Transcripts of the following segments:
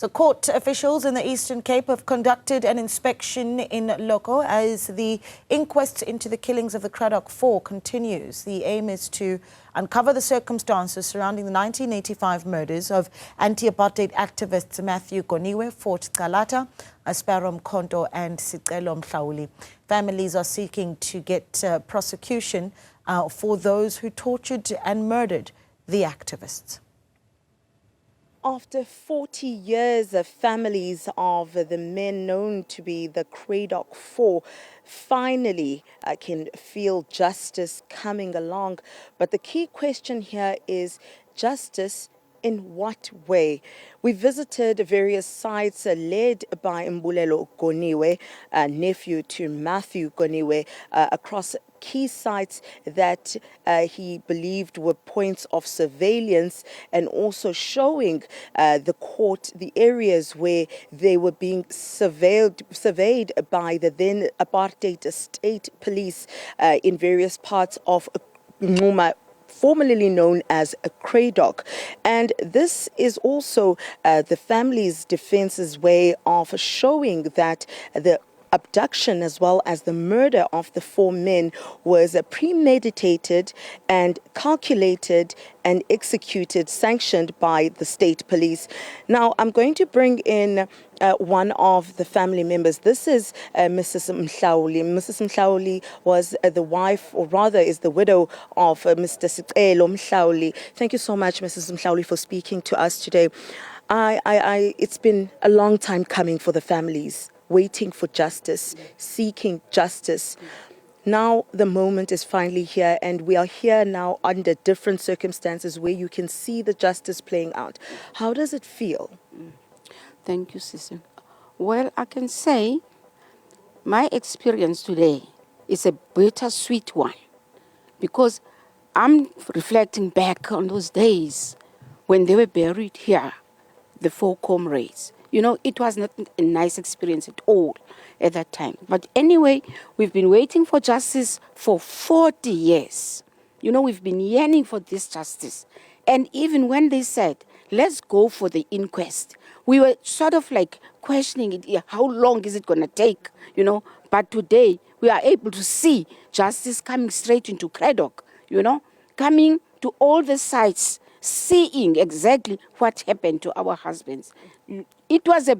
So court officials in the Eastern Cape have conducted an inspection in Loco as the inquest into the killings of the Cradock Four continues. The aim is to uncover the circumstances surrounding the 1985 murders of anti-apartheid activists Matthew Goniwe, Fort Calata, Sparrow, Mkhonto and Sicelo, Mhlauli. Families are seeking to get prosecution for those who tortured and murdered the activists. After 40 years, the families of the men known to be the Cradock Four finally can feel justice coming along. But the key question here is justice in what way? We visited various sites led by Mhlauli Goniwe, nephew to Matthew Goniwe, across key sites that he believed were points of surveillance, and also showing the court the areas where they were being surveyed by the then apartheid state police in various parts of Nxuma, formerly known as a Cradock. And this is also the family's defense's way of showing that the abduction as well as the murder of the four men was premeditated and calculated and executed, sanctioned by the state police. Now, I'm going to bring in one of the family members. This is Mrs. Mhlauli. Mrs. Mhlauli was the wife, or rather is the widow of Mr. Sicelo Mhlauli. Thank you so much, Mrs. Mhlauli, for speaking to us today. It's been a long time coming for the families, waiting for justice, seeking justice. Now the moment is finally here, and we are here now under different circumstances where you can see the justice playing out. How does it feel? Thank you, Sissy. Well, I can say my experience today is a bittersweet one, because I'm reflecting back on those days when they were buried here, the four comrades. You know, it was not a nice experience at all at that time. But anyway, we've been waiting for justice for 40 years. You know, we've been yearning for this justice. And even when they said, let's go for the inquest, we were sort of like questioning it. How long is it going to take? You know, but today we are able to see justice coming straight into Cradock, you know, coming to all the sites, seeing exactly what happened to our husbands. It was a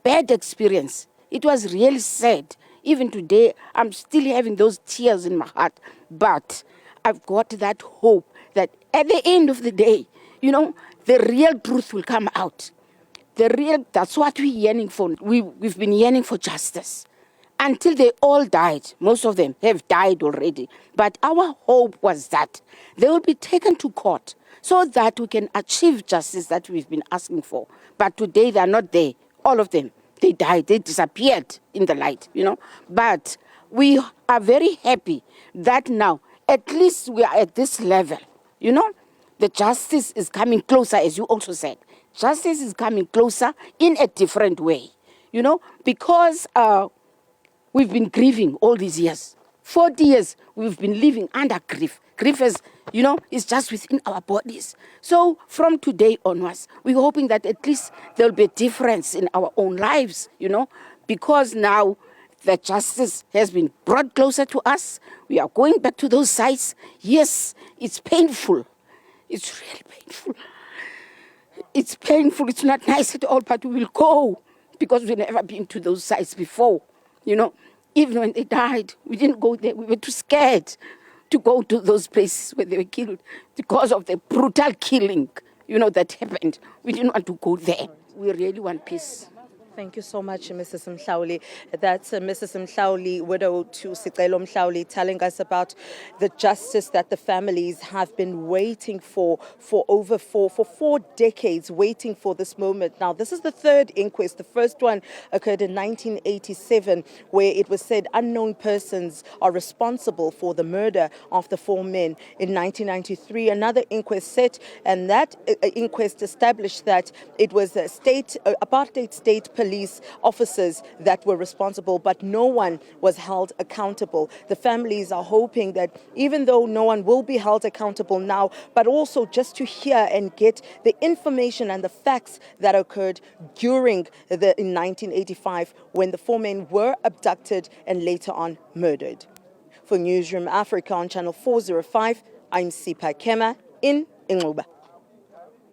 bad experience. It was really sad. Even today, I'm still having those tears in my heart. But I've got that hope that at the end of the day, you know, the real truth will come out. That's what we're yearning for. We've been yearning for justice. Until they all died, most of them have died already. But our hope was that they will be taken to court so that we can achieve justice that we've been asking for. But today they are not there. All of them, they died, they disappeared in the light, you know. But we are very happy that now, at least we are at this level, you know. The justice is coming closer, as you also said. Justice is coming closer in a different way, you know, because we've been grieving all these years. 40 years we've been living under grief. Grief is, you know, is just within our bodies. So from today onwards, we're hoping that at least there'll be a difference in our own lives, you know, because now the justice has been brought closer to us. We are going back to those sites. Yes, it's painful. It's really painful. It's painful. It's not nice at all, but we will go because we've never been to those sites before, you know. Even when they died, we didn't go there. We were too scared to go to those places where they were killed because of the brutal killing, you know, that happened. We didn't want to go there. We really want peace. Thank you so much, Mrs. Mhlauli. That's Mrs. Mhlauli, widow to Sicelo Mhlauli, telling us about the justice that the families have been waiting for over 4 decades, waiting for this moment. Now, this is the third inquest. The first one occurred in 1987, where it was said unknown persons are responsible for the murder of the four men. In 1993, another inquest set, and that inquest established that it was a apartheid state police police officers that were responsible, but no one was held accountable. The families are hoping that even though no one will be held accountable now, but also just to hear and get the information and the facts that occurred during in 1985 when the 4 men were abducted and later on murdered. For Newzroom Afrika on Channel 405, I'm Sipha Kema in Inquest.